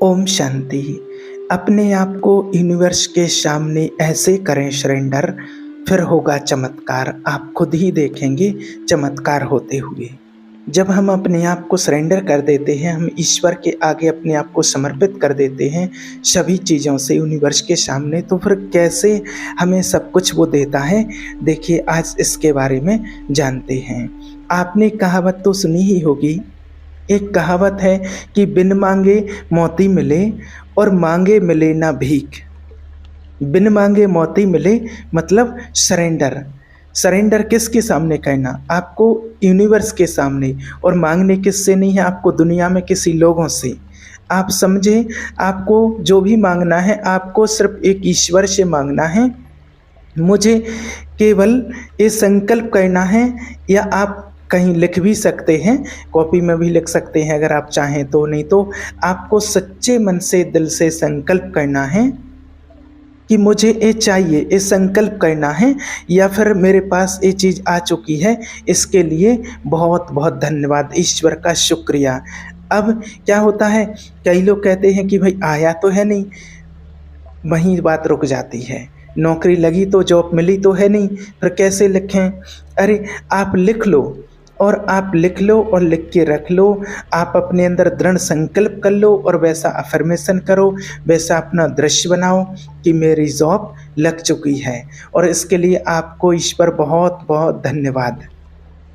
ओम शांति। अपने आप को यूनिवर्स के सामने ऐसे करें सरेंडर, फिर होगा चमत्कार। आप खुद ही देखेंगे चमत्कार होते हुए। जब हम अपने आप को सरेंडर कर देते हैं, हम ईश्वर के आगे अपने आप को समर्पित कर देते हैं सभी चीज़ों से यूनिवर्स के सामने, तो फिर कैसे हमें सब कुछ वो देता है। देखिए, आज इसके बारे में जानते हैं। आपने कहावत तो सुनी ही होगी। एक कहावत है कि बिन मांगे मोती मिले और मांगे मिले ना भीख। बिन मांगे मोती मिले मतलब सरेंडर। सरेंडर किसके सामने करना? आपको यूनिवर्स के सामने। और मांगने किससे नहीं है, आपको दुनिया में किसी लोगों से। आप समझे, आपको जो भी मांगना है आपको सिर्फ एक ईश्वर से मांगना है। मुझे केवल ये संकल्प करना है, या आप कहीं लिख भी सकते हैं, कॉपी में भी लिख सकते हैं अगर आप चाहें तो। नहीं तो आपको सच्चे मन से दिल से संकल्प करना है कि मुझे ये चाहिए, ये संकल्प करना है, या फिर मेरे पास ये चीज़ आ चुकी है, इसके लिए बहुत बहुत धन्यवाद, ईश्वर का शुक्रिया। अब क्या होता है, कई लोग कहते हैं कि भाई आया तो है नहीं, वहीं बात रुक जाती है। नौकरी लगी तो जॉब मिली तो है नहीं, फिर कैसे लिखें? अरे आप लिख लो, और आप लिख लो और लिख के रख लो। आप अपने अंदर दृढ़ संकल्प कर लो और वैसा अफर्मेशन करो, वैसा अपना दृश्य बनाओ कि मेरी जॉब लग चुकी है, और इसके लिए आपको ईश्वर बहुत बहुत धन्यवाद।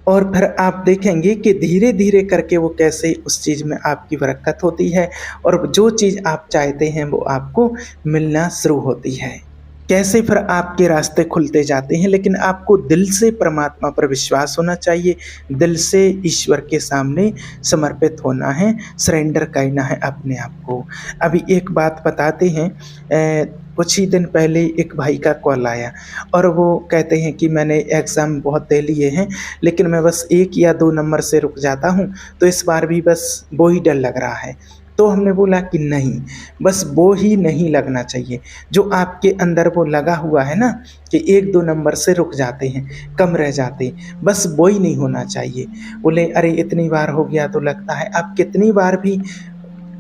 और फिर आप देखेंगे कि धीरे धीरे करके वो कैसे उस चीज़ में आपकी बरकत होती है, और जो चीज़ आप चाहते हैं वो आपको मिलना शुरू होती है। कैसे फिर आपके रास्ते खुलते जाते हैं। लेकिन आपको दिल से परमात्मा पर विश्वास होना चाहिए, दिल से ईश्वर के सामने समर्पित होना है, सरेंडर करना है अपने आप को। अभी एक बात बताते हैं, कुछ ही दिन पहले एक भाई का कॉल आया, और वो कहते हैं कि मैंने एग्ज़ाम बहुत दे लिए हैं, लेकिन मैं बस 1 या 2 नंबर से रुक जाता हूँ, तो इस बार भी बस वो ही डर लग रहा है। तो हमने बोला कि नहीं, बस वो ही नहीं लगना चाहिए जो आपके अंदर वो लगा हुआ है ना, कि 1-2 नंबर से रुक जाते हैं, कम रह जाते हैं, बस वो ही नहीं होना चाहिए। बोले अरे इतनी बार हो गया तो लगता है। आप कितनी बार भी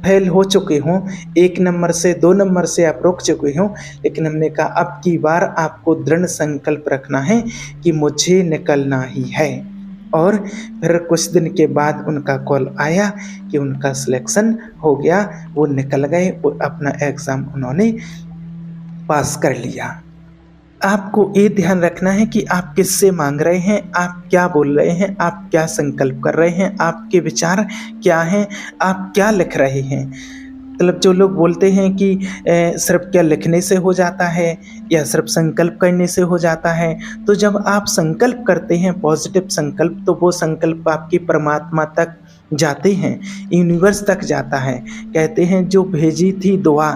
फेल हो चुके हों, 1 नंबर से 2 नंबर से आप रुक चुके हों, लेकिन हमने कहा अब की बार आपको दृढ़ संकल्प रखना है कि मुझे निकलना ही है। और फिर कुछ दिन के बाद उनका कॉल आया कि उनका सिलेक्शन हो गया, वो निकल गए और अपना एग्ज़ाम उन्होंने पास कर लिया। आपको ये ध्यान रखना है कि आप किससे मांग रहे हैं, आप क्या बोल रहे हैं, आप क्या संकल्प कर रहे हैं, आपके विचार क्या हैं, आप क्या लिख रहे हैं। मतलब जो लोग बोलते हैं कि सिर्फ क्या लिखने से हो जाता है या सिर्फ संकल्प करने से हो जाता है, तो जब आप संकल्प करते हैं पॉजिटिव संकल्प, तो वो संकल्प आपकी परमात्मा तक जाते हैं, यूनिवर्स तक जाता है। कहते हैं जो भेजी थी दुआ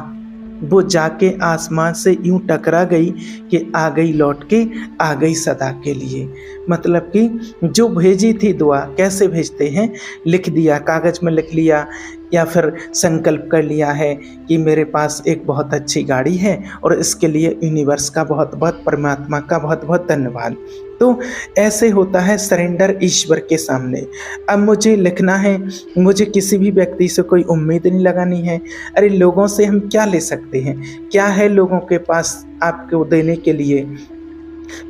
वो जाके आसमान से यूं टकरा गई कि आ गई लौट के, आ गई सदा के लिए। मतलब कि जो भेजी थी दुआ, कैसे भेजते हैं, लिख दिया, कागज़ में लिख लिया, या फिर संकल्प कर लिया है कि मेरे पास एक बहुत अच्छी गाड़ी है, और इसके लिए यूनिवर्स का बहुत बहुत, परमात्मा का बहुत बहुत धन्यवाद। तो ऐसे होता है सरेंडर ईश्वर के सामने। अब मुझे लिखना है, मुझे किसी भी व्यक्ति से कोई उम्मीद नहीं लगानी है। अरे लोगों से हम क्या ले सकते हैं? क्या है लोगों के पास आपको देने के लिए?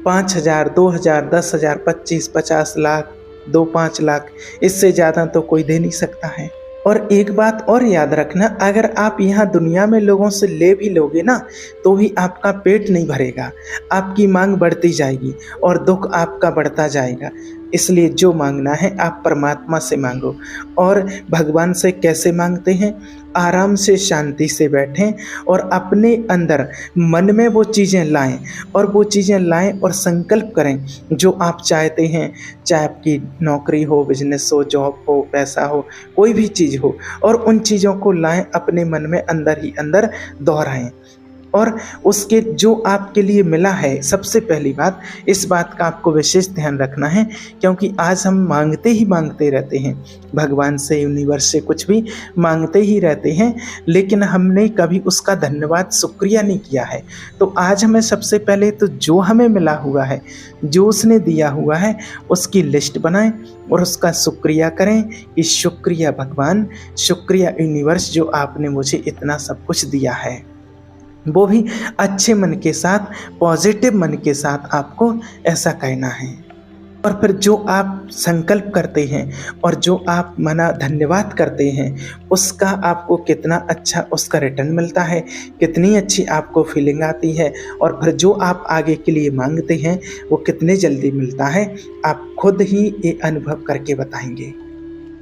5,000, 2,000, 10,000, 25, 50 लाख, 2-5 लाख, इससे ज़्यादा तो कोई दे नहीं सकता है। और एक बात और याद रखना, अगर आप यहाँ दुनिया में लोगों से ले भी लोगे ना, तो भी आपका पेट नहीं भरेगा, आपकी मांग बढ़ती जाएगी और दुख आपका बढ़ता जाएगा। इसलिए जो मांगना है आप परमात्मा से मांगो। और भगवान से कैसे मांगते हैं? आराम से, शांति से बैठें और अपने अंदर मन में वो चीज़ें लाएं, और वो चीज़ें लाएं और संकल्प करें जो आप चाहते हैं। चाहे आपकी नौकरी हो, बिजनेस हो, जॉब हो, पैसा हो, कोई भी चीज़ हो, और उन चीज़ों को लाएं, अपने मन में अंदर ही अंदर दोहराएं। और उसके जो आपके लिए मिला है, सबसे पहली बात, इस बात का आपको विशेष ध्यान रखना है, क्योंकि आज हम मांगते ही मांगते रहते हैं, भगवान से, यूनिवर्स से कुछ भी मांगते ही रहते हैं, लेकिन हमने कभी उसका धन्यवाद, शुक्रिया नहीं किया है। तो आज हमें सबसे पहले तो जो हमें मिला हुआ है, जो उसने दिया हुआ है, उसकी लिस्ट बनाएं और उसका शुक्रिया करें कि शुक्रिया भगवान, शुक्रिया यूनिवर्स, जो आपने मुझे इतना सब कुछ दिया है। वो भी अच्छे मन के साथ, पॉजिटिव मन के साथ आपको ऐसा कहना है। और फिर जो आप संकल्प करते हैं और जो आप मना धन्यवाद करते हैं, उसका आपको कितना अच्छा उसका रिटर्न मिलता है, कितनी अच्छी आपको फीलिंग आती है, और फिर जो आप आगे के लिए मांगते हैं वो कितने जल्दी मिलता है, आप खुद ही ये अनुभव करके बताएंगे।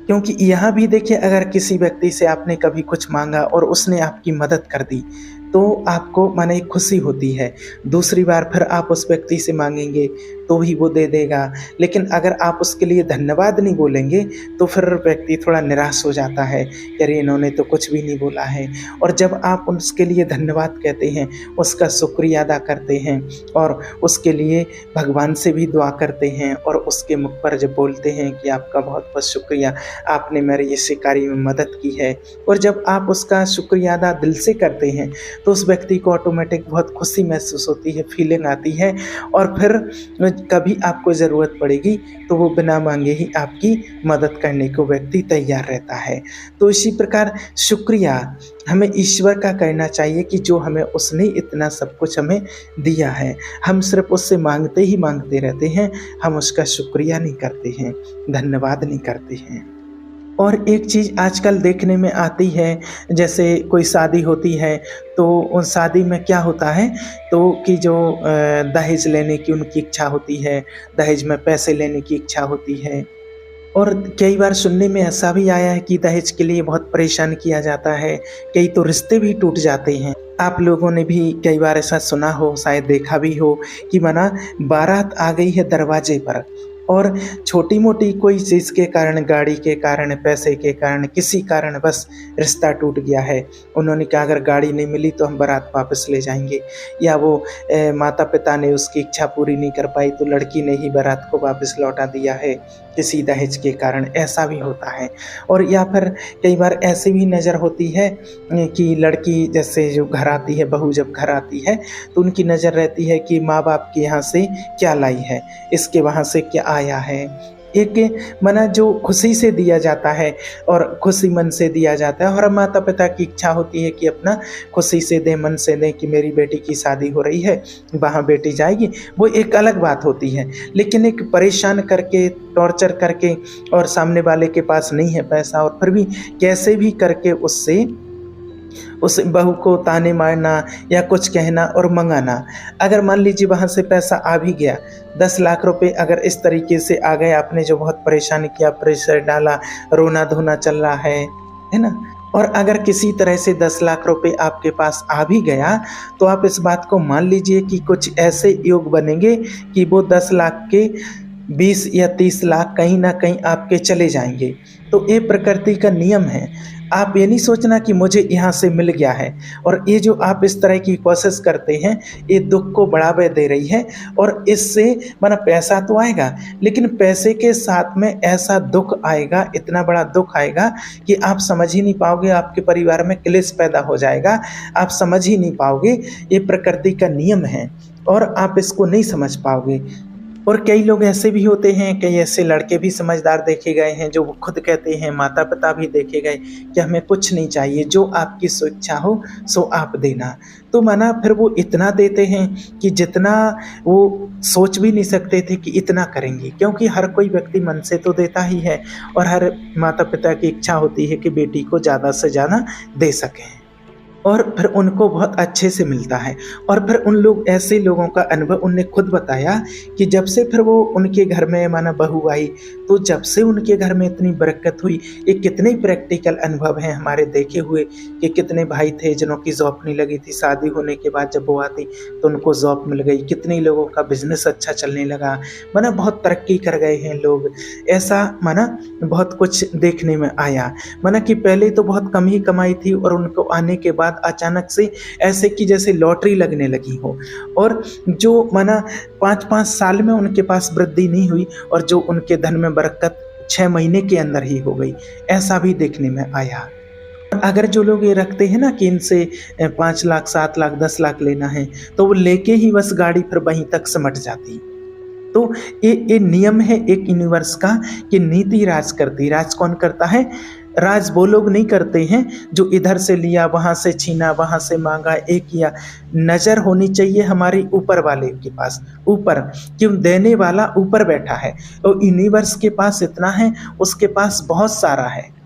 क्योंकि यहाँ भी देखिए, अगर किसी व्यक्ति से आपने कभी कुछ मांगा और उसने आपकी मदद कर दी, तो आपको माने खुशी होती है। दूसरी बार फिर आप उस व्यक्ति से मांगेंगे तो भी वो दे देगा, लेकिन अगर आप उसके लिए धन्यवाद नहीं बोलेंगे तो फिर व्यक्ति थोड़ा निराश हो जाता है कि अरे इन्होंने तो कुछ भी नहीं बोला है। और जब आप उसके लिए धन्यवाद कहते हैं, उसका शुक्रिया अदा करते हैं और उसके लिए भगवान से भी दुआ करते हैं और उसके मुख पर जब बोलते हैं कि आपका बहुत बहुत शुक्रिया, आपने मेरे इस कार्य में मदद की है, और जब आप उसका शुक्रिया अदा दिल से करते हैं तो उस व्यक्ति को ऑटोमेटिक बहुत खुशी महसूस होती है, फीलिंग आती है, और फिर कभी आपको ज़रूरत पड़ेगी तो वो बिना मांगे ही आपकी मदद करने को व्यक्ति तैयार रहता है। तो इसी प्रकार शुक्रिया हमें ईश्वर का करना चाहिए कि जो हमें उसने इतना सब कुछ हमें दिया है, हम सिर्फ उससे मांगते ही मांगते रहते हैं, हम उसका शुक्रिया नहीं करते हैं, धन्यवाद नहीं करते हैं। और एक चीज़ आजकल देखने में आती है, जैसे कोई शादी होती है तो उस शादी में क्या होता है, तो कि जो दहेज लेने की उनकी इच्छा होती है, दहेज में पैसे लेने की इच्छा होती है। और कई बार सुनने में ऐसा भी आया है कि दहेज के लिए बहुत परेशान किया जाता है, कई तो रिश्ते भी टूट जाते हैं। आप लोगों ने भी कई बार ऐसा सुना हो, शायद देखा भी हो कि माना बारात आ गई है दरवाजे पर, और छोटी मोटी कोई चीज़ के कारण, गाड़ी के कारण, पैसे के कारण, किसी कारण बस रिश्ता टूट गया है। उन्होंने कहा अगर गाड़ी नहीं मिली तो हम बारात वापस ले जाएंगे, या वो माता पिता ने उसकी इच्छा पूरी नहीं कर पाई तो लड़की ने ही बारात को वापस लौटा दिया है किसी दहेज के कारण, ऐसा भी होता है। और या फिर कई बार ऐसी भी नज़र होती है कि लड़की जैसे जो घर आती है, बहू जब घर आती है तो उनकी नज़र रहती है कि माँ बाप के यहाँ से क्या लाई है, इसके वहाँ से क्या आया है। एक मना जो खुशी से दिया जाता है और खुशी मन से दिया जाता है, और माता पिता की इच्छा होती है कि अपना खुशी से दें, मन से दें कि मेरी बेटी की शादी हो रही है, वहाँ बेटी जाएगी, वो एक अलग बात होती है। लेकिन एक परेशान करके, टॉर्चर करके, और सामने वाले के पास नहीं है पैसा और फिर भी कैसे भी करके उससे उस बहू को ताने मारना या कुछ कहना और मंगाना। अगर मान लीजिए वहाँ से पैसा आ भी गया, 10 लाख रुपए अगर इस तरीके से आ गए, आपने जो बहुत परेशान किया, प्रेशर डाला, रोना धोना चल रहा है ना, और अगर किसी तरह से 10 लाख रुपए आपके पास आ भी गया तो आप इस बात को मान लीजिए कि कुछ ऐसे योग बनेंगे कि वो 10 लाख के 20 या 30 लाख कहीं ना कहीं आपके चले जाएंगे। तो ये प्रकृति का नियम है। आप ये नहीं सोचना कि मुझे यहाँ से मिल गया है, और ये जो आप इस तरह की कोशिश करते हैं ये दुख को बढ़ावा दे रही है। और इससे माना पैसा तो आएगा, लेकिन पैसे के साथ में ऐसा दुख आएगा, इतना बड़ा दुख आएगा कि आप समझ ही नहीं पाओगे, आपके परिवार में क्लेश पैदा हो जाएगा, आप समझ ही नहीं पाओगे। ये प्रकृति का नियम है और आप इसको नहीं समझ पाओगे। और कई लोग ऐसे भी होते हैं, कई ऐसे लड़के भी समझदार देखे गए हैं जो खुद कहते हैं, माता पिता भी देखे गए कि हमें कुछ नहीं चाहिए, जो आपकी स्वेच्छा हो सो आप देना। तो माना फिर वो इतना देते हैं कि जितना वो सोच भी नहीं सकते थे कि इतना करेंगे, क्योंकि हर कोई व्यक्ति मन से तो देता ही है और हर माता पिता की इच्छा होती है कि बेटी को ज़्यादा से ज़्यादा दे सकें, और फिर उनको बहुत अच्छे से मिलता है। और फिर उन लोग, ऐसे लोगों का अनुभव उनने खुद बताया कि जब से फिर वो उनके घर में माना बहू आई, तो जब से उनके घर में इतनी बरकत हुई। ये कितने प्रैक्टिकल अनुभव हैं हमारे देखे हुए कि कितने भाई थे जिन्हों की जॉब नहीं लगी थी, शादी होने के बाद जब वो आती तो उनको जॉब मिल गई, कितने लोगों का बिजनेस अच्छा चलने लगा, माना बहुत तरक्की कर गए हैं लोग। ऐसा माना बहुत कुछ देखने में आया, माना कि पहले तो बहुत कम ही कमाई थी और उनको आने के बाद बाद अचानक से ऐसे कि जैसे लॉटरी लगने लगी हो, और जो माना 5-5 साल में उनके पास वृद्धि नहीं हुई और जो उनके धन में बरकत 6 महीने के अंदर ही हो गई, ऐसा भी देखने में आया। अगर जो लोग ये रखते हैं ना कि इनसे 5 लाख 7 लाख 10 लाख लेना है, तो वो लेके ही बस गाड़ी फिर वहीं तक सिमट जाती। तो ये नियम है एक यूनिवर्स का कि नीति राज करती। राज कौन करता है? राज वो लोग नहीं करते हैं जो इधर से लिया, वहाँ से छीना, वहाँ से मांगा, एक किया। नज़र होनी चाहिए हमारी ऊपर वाले के पास, ऊपर, क्यों देने वाला ऊपर बैठा है और यूनिवर्स के पास इतना है, उसके पास बहुत सारा है,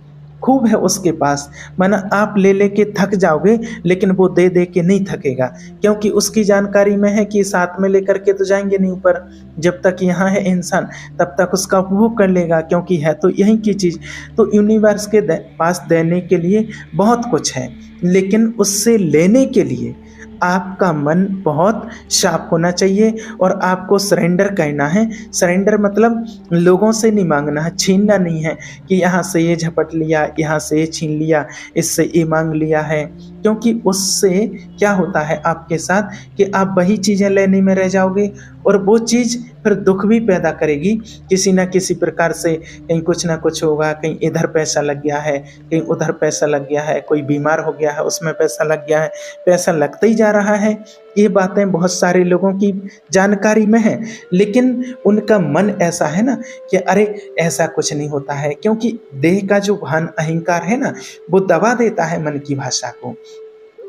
खूब है उसके पास। माना आप ले लेके थक जाओगे, लेकिन वो दे दे के नहीं थकेगा, क्योंकि उसकी जानकारी में है कि साथ में लेकर के तो जाएंगे नहीं ऊपर। जब तक यहाँ है इंसान तब तक उसका उपभोग कर लेगा, क्योंकि है तो यहीं की चीज़। तो यूनिवर्स के पास देने के लिए बहुत कुछ है, लेकिन उससे लेने के लिए आपका मन बहुत शार्प होना चाहिए और आपको सरेंडर कहना है। सरेंडर मतलब लोगों से नहीं मांगना है, छीनना नहीं है कि यहाँ से ये झपट लिया, यहाँ से ये छीन लिया, इससे ये मांग लिया है, क्योंकि उससे क्या होता है आपके साथ कि आप वही चीज़ें लेने में रह जाओगे और वो चीज़ फिर दुख भी पैदा करेगी किसी ना किसी प्रकार से। कहीं कुछ ना कुछ होगा, कहीं इधर पैसा लग गया है, कहीं उधर पैसा लग गया है, कोई बीमार हो गया है उसमें पैसा लग गया है, पैसा लगता ही जा रहा है। ये बातें बहुत सारे लोगों की जानकारी में है, लेकिन उनका मन ऐसा है ना कि अरे ऐसा कुछ नहीं होता है, क्योंकि देह का जो भान अहंकार है ना, वो दबा देता है मन की भाषा को।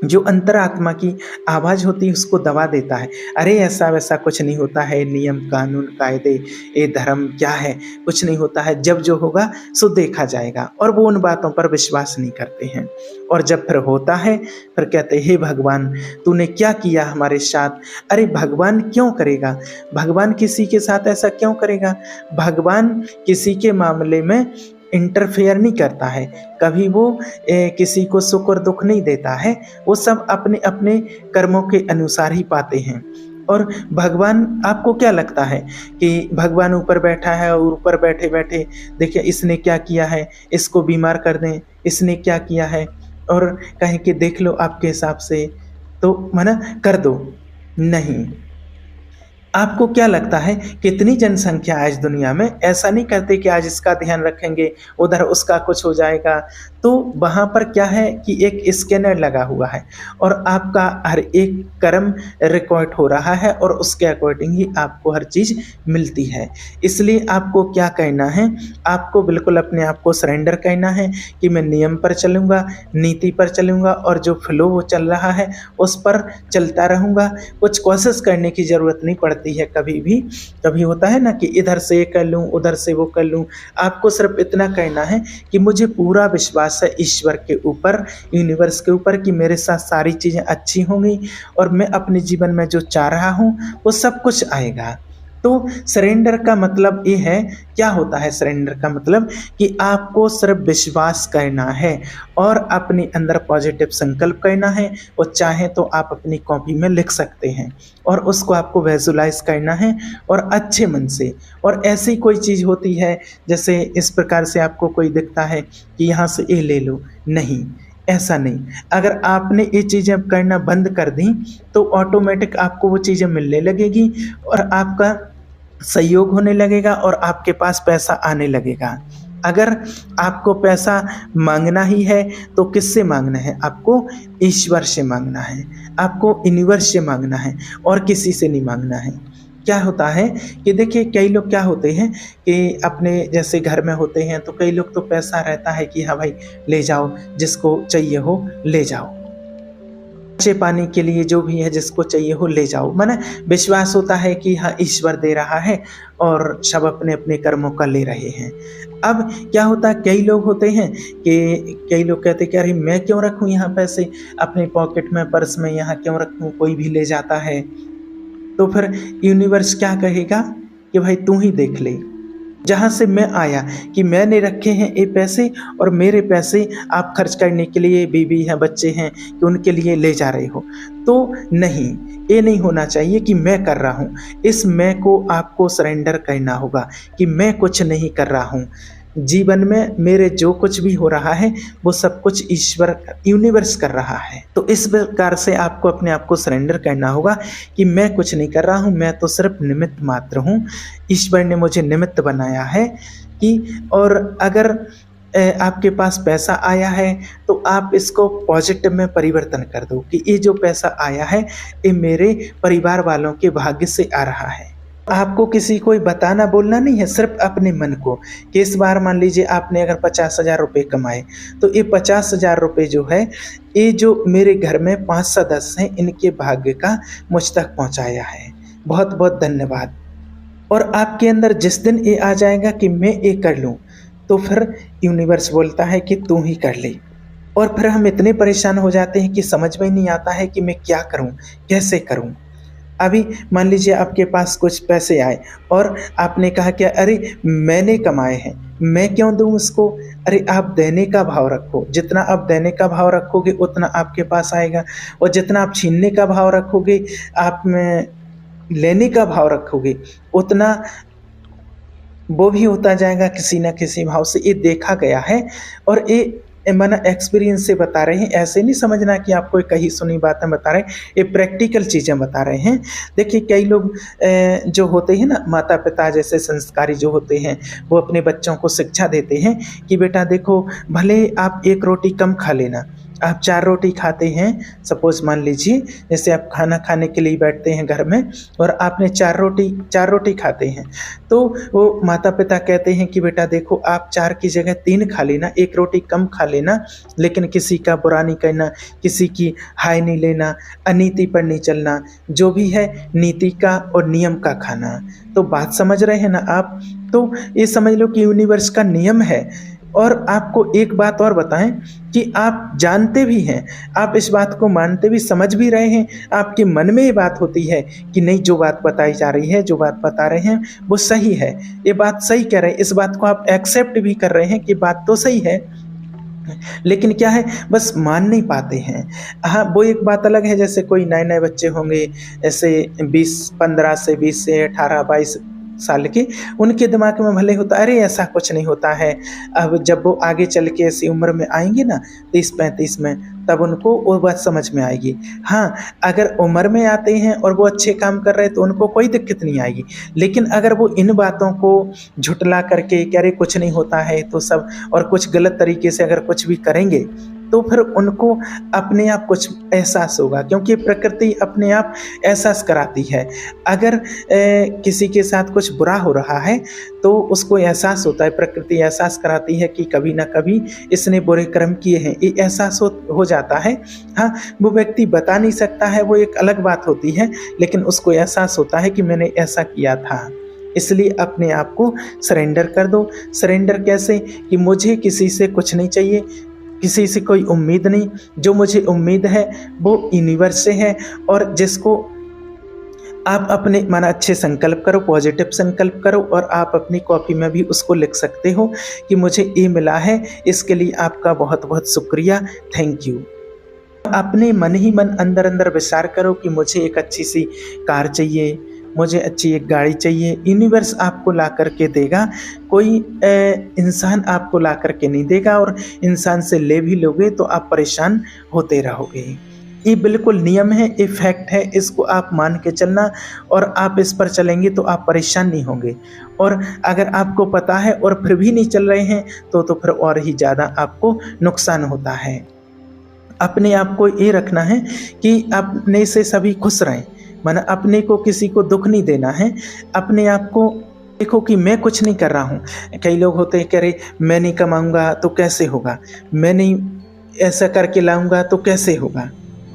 जो अंतरात्मा की आवाज़ होती है उसको दबा देता है। अरे ऐसा वैसा कुछ नहीं होता है, नियम कानून कायदे ये धर्म क्या है, कुछ नहीं होता है, जब जो होगा सो देखा जाएगा। और वो उन बातों पर विश्वास नहीं करते हैं। और जब फिर होता है फिर कहते हे भगवान तूने क्या किया हमारे साथ। अरे भगवान क्यों करेगा? भगवान किसी के साथ ऐसा क्यों करेगा? भगवान किसी के मामले में इंटरफेयर नहीं करता है, कभी वो किसी को सुख और दुख नहीं देता है। वो सब अपने अपने कर्मों के अनुसार ही पाते हैं। और भगवान, आपको क्या लगता है कि भगवान ऊपर बैठा है और ऊपर बैठे बैठे देखिए इसने क्या किया है, इसको बीमार कर दें, इसने क्या किया है, और कहें कि देख लो आपके हिसाब से तो मना कर दो? नहीं। आपको क्या लगता है कितनी जनसंख्या है इस दुनिया में? ऐसा नहीं करते कि आज इसका ध्यान रखेंगे उधर उसका कुछ हो जाएगा। तो वहाँ पर क्या है कि एक स्कैनर लगा हुआ है और आपका हर एक कर्म रिकॉर्ड हो रहा है और उसके अकॉर्डिंग ही आपको हर चीज़ मिलती है। इसलिए आपको क्या कहना है? आपको बिल्कुल अपने आप को सरेंडर कहना है कि मैं नियम पर चलूँगा, नीति पर चलूँगा और जो फ्लो वो चल रहा है उस पर चलता रहूँगा। कुछ कोशिश करने की ज़रूरत नहीं पड़ती है कभी भी। कभी होता है ना कि इधर से ये कर लूँ, उधर से वो कर लूँ। आपको सिर्फ इतना कहना है कि मुझे पूरा विश्वास है ईश्वर के ऊपर, यूनिवर्स के ऊपर, कि मेरे साथ सारी चीज़ें अच्छी होंगी और मैं अपने जीवन में जो चाह रहा हूँ वो सब कुछ आएगा। तो सरेंडर का मतलब ये है, क्या होता है सरेंडर का मतलब? कि आपको सिर्फ विश्वास करना है और अपने अंदर पॉजिटिव संकल्प करना है। और चाहे तो आप अपनी कॉपी में लिख सकते हैं और उसको आपको विजुलाइज करना है और अच्छे मन से। और ऐसी कोई चीज़ होती है जैसे इस प्रकार से आपको कोई दिखता है कि यहाँ से ये ले लो, नहीं, ऐसा नहीं। अगर आपने ये चीज़ें करना बंद कर दी तो ऑटोमेटिक आपको वो चीज़ें मिलने लगेगी और आपका सहयोग होने लगेगा और आपके पास पैसा आने लगेगा। अगर आपको पैसा मांगना ही है तो किससे मांगना है? आपको ईश्वर से मांगना है, आपको यूनिवर्स से मांगना है और किसी से नहीं मांगना है। क्या होता है कि देखिए कई लोग क्या होते हैं कि अपने जैसे घर में होते हैं तो कई लोग तो पैसा रहता है कि हाँ भाई ले जाओ, जिसको चाहिए हो ले जाओ, बच्चे पानी के लिए जो भी है जिसको चाहिए हो ले जाओ। माना विश्वास होता है कि हाँ ईश्वर दे रहा है और सब अपने अपने कर्मों का ले रहे हैं। अब क्या होता है, कई लोग होते हैं कि कई लोग कहते हैं कि अरे मैं क्यों रखूँ यहाँ पैसे अपने पॉकेट में, पर्स में, यहाँ क्यों रखूँ, कोई भी ले जाता है। तो फिर यूनिवर्स क्या कहेगा कि भाई तू ही देख ले, जहाँ से मैं आया कि मैंने रखे हैं ये पैसे और मेरे पैसे आप खर्च करने के लिए, बीवी हैं, बच्चे हैं, कि उनके लिए ले जा रहे हो। तो नहीं, ये नहीं होना चाहिए कि मैं कर रहा हूँ। इस मैं को आपको सरेंडर करना होगा कि मैं कुछ नहीं कर रहा हूँ। जीवन में मेरे जो कुछ भी हो रहा है वो सब कुछ ईश्वर यूनिवर्स कर रहा है। तो इस प्रकार से आपको अपने आप को सरेंडर करना होगा कि मैं कुछ नहीं कर रहा हूँ, मैं तो सिर्फ निमित्त मात्र हूँ। ईश्वर ने मुझे निमित्त बनाया है कि और अगर आपके पास पैसा आया है तो आप इसको पॉजिटिव में परिवर्तन कर दो कि ये जो पैसा आया है ये मेरे परिवार वालों के भाग्य से आ रहा है। आपको किसी को बताना बोलना नहीं है, सिर्फ अपने मन को कि इस बार मान लीजिए आपने अगर 50,000 रुपये कमाए तो ये 50,000 रुपये जो है ये जो मेरे घर में 5 सदस्य हैं इनके भाग्य का मुझ तक पहुंचाया है, बहुत बहुत धन्यवाद। और आपके अंदर जिस दिन ये आ जाएगा कि मैं ये कर लूँ तो फिर यूनिवर्स बोलता है कि तू ही कर ले। और फिर हम इतने परेशान हो जाते हैं कि समझ में नहीं आता है कि मैं क्या करूं, कैसे करूं। अभी मान लीजिए आपके पास कुछ पैसे आए और आपने कहा कि अरे मैंने कमाए हैं, मैं क्यों दूं उसको। अरे आप देने का भाव रखो, जितना आप देने का भाव रखोगे उतना आपके पास आएगा, और जितना आप छीनने का भाव रखोगे, आप में लेने का भाव रखोगे, उतना वो भी होता जाएगा किसी न किसी भाव से। ये देखा गया है और ये मैंने एक्सपीरियंस से बता रहे हैं, ऐसे नहीं समझना कि आपको कही सुनी बातें बता रहे हैं, ये प्रैक्टिकल चीज़ें बता रहे हैं। देखिए कई लोग जो होते हैं ना, माता पिता जैसे संस्कारी जो होते हैं, वो अपने बच्चों को शिक्षा देते हैं कि बेटा देखो, भले आप एक रोटी कम खा लेना, आप 4 रोटी खाते हैं, सपोज मान लीजिए जैसे आप खाना खाने के लिए बैठते हैं घर में और आपने 4 रोटी खाते हैं, तो वो माता पिता कहते हैं कि बेटा देखो आप 4 की जगह 3 खा लेना, 1 रोटी कम खा लेना, लेकिन किसी का बुरा नहीं करना, किसी की हाय नहीं लेना, अनीति पर नहीं चलना, जो भी है नीति का और नियम का खाना। तो बात समझ रहे हैं ना आप। तो ये समझ लो कि यूनिवर्स का नियम है। और आपको एक बात और बताएं कि आप जानते भी हैं, आप इस बात को मानते भी, समझ भी रहे हैं, आपके मन में ये बात होती है कि नहीं, जो बात बताई जा रही है, जो बात बता रहे हैं वो सही है, ये बात सही कह रहे हैं, इस बात को आप एक्सेप्ट भी कर रहे हैं कि बात तो सही है, लेकिन क्या है बस मान नहीं पाते हैं। हाँ, वो एक बात अलग है, जैसे कोई नए नए बच्चे होंगे, ऐसे 15 से 20 से 18 22 साल के, उनके दिमाग में भले होता अरे ऐसा कुछ नहीं होता है। अब जब वो आगे चल के ऐसी उम्र में आएंगे ना 30-35 में, तब उनको वो बात समझ में आएगी। हाँ, अगर उम्र में आते हैं और वो अच्छे काम कर रहे हैं तो उनको कोई दिक्कत नहीं आएगी, लेकिन अगर वो इन बातों को झुटला करके कि अरे कुछ नहीं होता है तो सब, और कुछ गलत तरीके से अगर कुछ भी करेंगे तो फिर उनको अपने आप कुछ एहसास होगा, क्योंकि प्रकृति अपने आप एहसास कराती है। अगर किसी के साथ कुछ बुरा हो रहा है तो उसको एहसास होता है, प्रकृति एहसास कराती है कि कभी ना कभी इसने बुरे कर्म किए हैं, ये एहसास हो जाता है। हाँ, वो व्यक्ति बता नहीं सकता है, वो एक अलग बात होती है, लेकिन उसको एहसास होता है कि मैंने ऐसा किया था। इसलिए अपने आप को सरेंडर कर दो। सरेंडर कैसे कि मुझे किसी से कुछ नहीं चाहिए, किसी से कोई उम्मीद नहीं, जो मुझे उम्मीद है वो यूनिवर्स से है। और जिसको आप अपने मन अच्छे संकल्प करो, पॉजिटिव संकल्प करो, और आप अपनी कॉपी में भी उसको लिख सकते हो कि मुझे ये मिला है, इसके लिए आपका बहुत बहुत शुक्रिया, थैंक यू। अपने मन ही मन अंदर अंदर विचार करो कि मुझे एक अच्छी सी कार चाहिए, मुझे अच्छी एक गाड़ी चाहिए। यूनिवर्स आपको ला करके देगा, कोई इंसान आपको ला करके नहीं देगा, और इंसान से ले भी लोगे तो आप परेशान होते रहोगे। ये बिल्कुल नियम है, ये फैक्ट है, इसको आप मान के चलना, और आप इस पर चलेंगे तो आप परेशान नहीं होंगे। और अगर आपको पता है और फिर भी नहीं चल रहे हैं तो फिर और ही ज़्यादा आपको नुकसान होता है। अपने आप को ये रखना है कि अपने से सभी खुश रहें, माना अपने को किसी को दुख नहीं देना है। अपने आप को देखो कि मैं कुछ नहीं कर रहा हूँ। कई लोग होते हैं कह रहे मैं नहीं कमाऊँगा तो कैसे होगा, मैं नहीं ऐसा करके लाऊंगा तो कैसे होगा।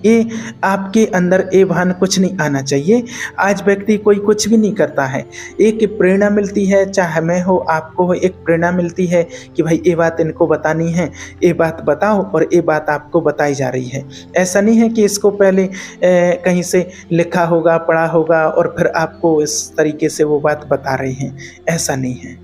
ये आपके अंदर ये भान कुछ नहीं आना चाहिए। आज व्यक्ति कोई कुछ भी नहीं करता है, एक प्रेरणा मिलती है, चाहे मैं हो आपको हो, एक प्रेरणा मिलती है कि भाई ये बात इनको बतानी है, ये बात बताओ, और ये बात आपको बताई जा रही है। ऐसा नहीं है कि इसको पहले कहीं से लिखा होगा, पढ़ा होगा और फिर आपको इस तरीके से वो बात बता रहे हैं, ऐसा नहीं है।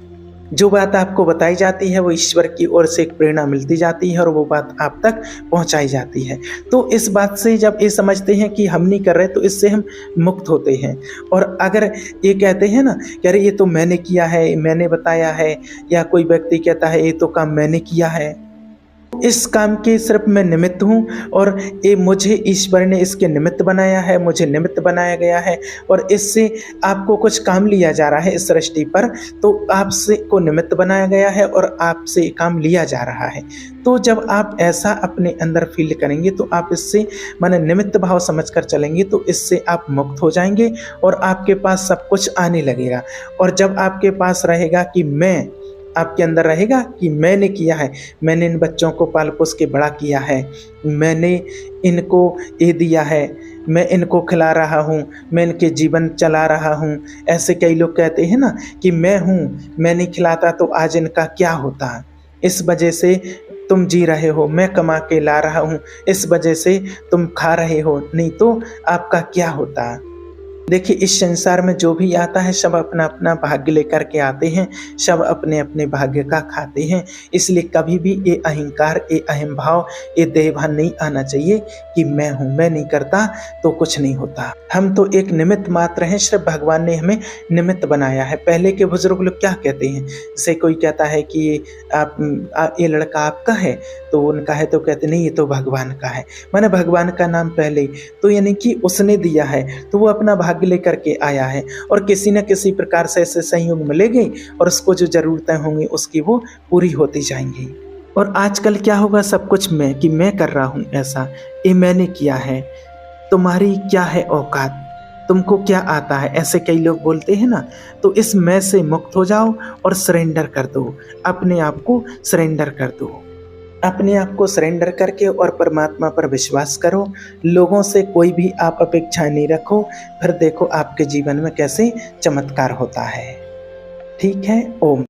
जो बात आपको बताई जाती है वो ईश्वर की ओर से एक प्रेरणा मिलती जाती है और वो बात आप तक पहुंचाई जाती है। तो इस बात से जब ये समझते हैं कि हम नहीं कर रहे तो इससे हम मुक्त होते हैं। और अगर ये कहते हैं ना कि अरे ये तो मैंने किया है, मैंने बताया है, या कोई व्यक्ति कहता है ये तो काम मैंने किया है, इस काम के सिर्फ मैं निमित्त हूँ और ये मुझे ईश्वर ने इसके निमित्त बनाया है, मुझे निमित्त बनाया गया है और इससे आपको कुछ काम लिया जा रहा है इस सृष्टि पर, तो आपसे को निमित्त बनाया गया है और आपसे काम लिया जा रहा है। तो जब आप ऐसा अपने अंदर फील करेंगे तो आप इससे माने निमित्त भाव समझकर चलेंगे तो इससे आप मुक्त हो जाएंगे और आपके पास सब कुछ आने लगेगा। और जब आपके पास रहेगा कि मैं, आपके अंदर रहेगा कि मैंने किया है, मैंने इन बच्चों को पाल पोस के बड़ा किया है, मैंने इनको ये दिया है, मैं इनको खिला रहा हूँ, मैं इनके जीवन चला रहा हूँ। ऐसे कई लोग कहते हैं ना कि मैं हूँ, मैं नहीं खिलाता तो आज इनका क्या होता, इस वजह से तुम जी रहे हो, मैं कमा के ला रहा हूँ, इस वजह से तुम खा रहे हो, नहीं तो आपका क्या होता। देखिए इस संसार में जो भी आता है सब अपना अपना भाग्य लेकर के आते हैं, सब अपने अपने भाग्य का खाते हैं। इसलिए कभी भी ये अहंकार, ये अहम भाव, ये देहभान नहीं आना चाहिए कि मैं हूँ, मैं नहीं करता तो कुछ नहीं होता। हम तो एक निमित्त मात्र हैं, सिर्फ भगवान ने हमें निमित्त बनाया है। पहले के बुजुर्ग लोग क्या कहते हैं, जैसे कोई कहता है कि ये लड़का आपका है, तो उनका है तो कहते नहीं ये तो भगवान का है, माने भगवान का नाम पहले, तो यानी कि उसने दिया है तो वो अपना भाग्य लेकर के आया है और किसी न किसी प्रकार से ऐसे संयोग मिलेंगे और उसको जो जरूरतें होंगी उसकी वो पूरी होती जाएंगी। और आजकल क्या होगा, सब कुछ मैं, कि मैं कर रहा हूँ ऐसा, ये मैंने किया है, तुम्हारी क्या है औकात, तुमको क्या आता है, ऐसे कई लोग बोलते हैं ना। तो इस मैं से मुक्त हो जाओ और सरेंडर कर दो, अपने आप को सरेंडर कर दो, अपने आप को सरेंडर करके और परमात्मा पर विश्वास करो। लोगों से कोई भी आप अपेक्षा नहीं रखो, फिर देखो आपके जीवन में कैसे चमत्कार होता है। ठीक है, ओम।